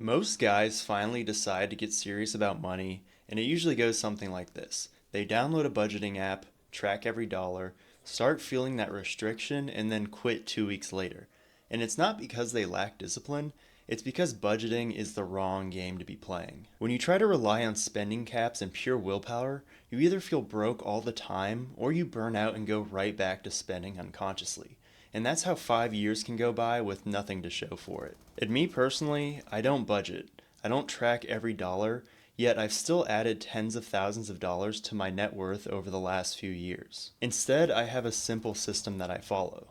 Most guys finally decide to get serious about money, and it usually goes something like this. They download a budgeting app, track every dollar, start feeling that restriction, and then quit 2 weeks later. And it's not because they lack discipline, it's because budgeting is the wrong game to be playing. When you try to rely on spending caps and pure willpower, you either feel broke all the time or you burn out and go right back to spending unconsciously. And that's how 5 years can go by with nothing to show for it. And me personally, I don't budget. I don't track every dollar, yet I've still added tens of thousands of dollars to my net worth over the last few years. Instead, I have a simple system that I follow.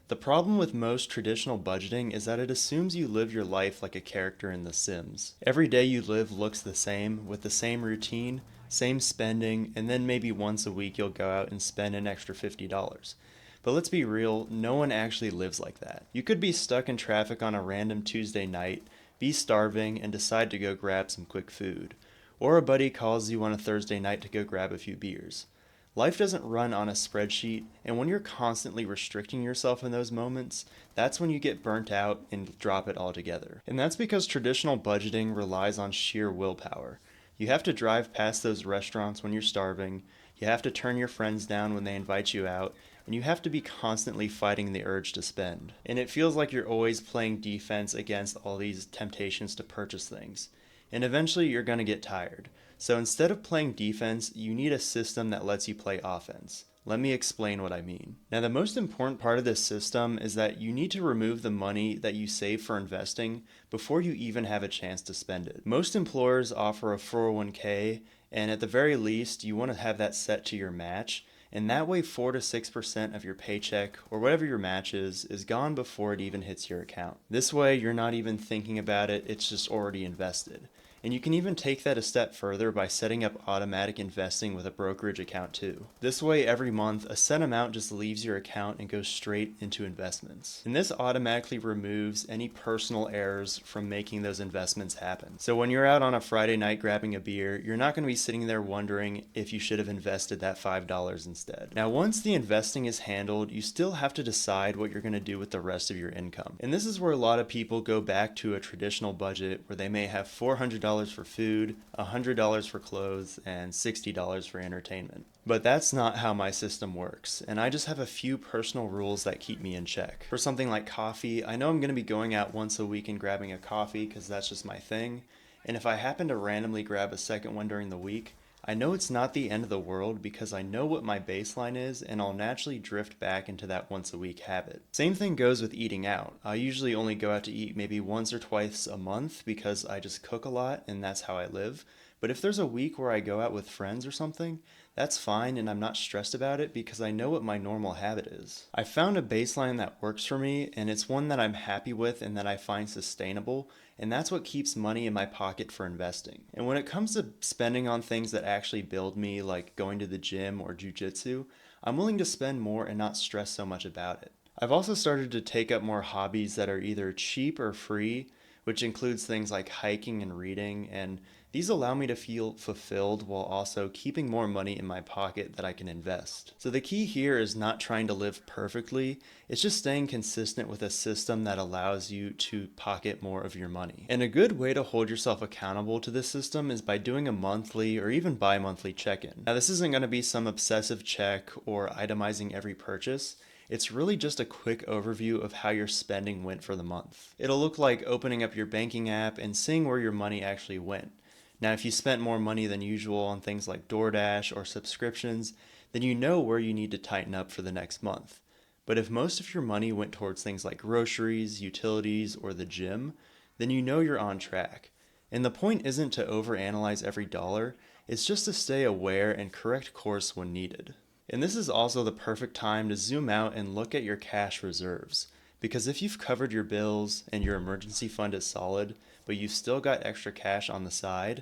The problem with most traditional budgeting is that it assumes you live your life like a character in The Sims. Every day you live looks the same, with the same routine, same spending, and then maybe once a week you'll go out and spend an extra $50. But let's be real, no one actually lives like that. You could be stuck in traffic on a random Tuesday night, be starving, and decide to go grab some quick food. Or a buddy calls you on a Thursday night to go grab a few beers. Life doesn't run on a spreadsheet, and when you're constantly restricting yourself in those moments, that's when you get burnt out and drop it altogether. And that's because traditional budgeting relies on sheer willpower. You have to drive past those restaurants when you're starving, you have to turn your friends down when they invite you out, and you have to be constantly fighting the urge to spend. And it feels like you're always playing defense against all these temptations to purchase things. And eventually you're going to get tired. So instead of playing defense, you need a system that lets you play offense. Let me explain what I mean. Now, the most important part of this system is that you need to remove the money that you save for investing before you even have a chance to spend it. Most employers offer a 401k, and at the very least, you want to have that set to your match. And that way 4 to 6% of your paycheck, or whatever your match is gone before it even hits your account. This way you're not even thinking about it, it's just already invested. And you can even take that a step further by setting up automatic investing with a brokerage account too. This way every month a set amount just leaves your account and goes straight into investments. And this automatically removes any personal errors from making those investments happen. So when you're out on a Friday night grabbing a beer, you're not going to be sitting there wondering if you should have invested that $5 instead. Now once the investing is handled, you still have to decide what you're going to do with the rest of your income. And this is where a lot of people go back to a traditional budget where they may have $400 for food, $100 for clothes, and $60 for entertainment. But that's not how my system works, and I just have a few personal rules that keep me in check. For something like coffee, I know I'm going to be going out once a week and grabbing a coffee because that's just my thing, and if I happen to randomly grab a second one during the week, I know it's not the end of the world because I know what my baseline is and I'll naturally drift back into that once a week habit. Same thing goes with eating out. I usually only go out to eat maybe once or twice a month because I just cook a lot and that's how I live. But if there's a week where I go out with friends or something, that's fine and I'm not stressed about it because I know what my normal habit is. I found a baseline that works for me and it's one that I'm happy with and that I find sustainable, and that's what keeps money in my pocket for investing. And when it comes to spending on things that actually build me, like going to the gym or jujitsu, I'm willing to spend more and not stress so much about it. I've also started to take up more hobbies that are either cheap or free, which includes things like hiking and reading, and these allow me to feel fulfilled while also keeping more money in my pocket that I can invest. So the key here is not trying to live perfectly, it's just staying consistent with a system that allows you to pocket more of your money. And a good way to hold yourself accountable to this system is by doing a monthly or even bi-monthly check-in. Now this isn't going to be some obsessive check or itemizing every purchase. It's really just a quick overview of how your spending went for the month. It'll look like opening up your banking app and seeing where your money actually went. Now, if you spent more money than usual on things like DoorDash or subscriptions, then you know where you need to tighten up for the next month. But if most of your money went towards things like groceries, utilities, or the gym, then you know you're on track. And the point isn't to overanalyze every dollar, it's just to stay aware and correct course when needed. And this is also the perfect time to zoom out and look at your cash reserves. Because if you've covered your bills and your emergency fund is solid, but you've still got extra cash on the side,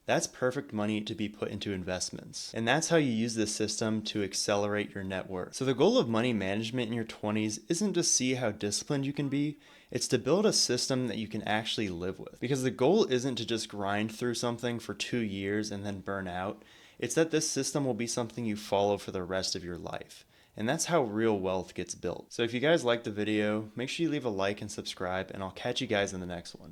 that's perfect money to be put into investments. And that's how you use this system to accelerate your net worth. So the goal of money management in your 20s isn't to see how disciplined you can be, it's to build a system that you can actually live with. Because the goal isn't to just grind through something for 2 years and then burn out. It's that this system will be something you follow for the rest of your life. And that's how real wealth gets built. So if you guys liked the video, make sure you leave a like and subscribe, and I'll catch you guys in the next one.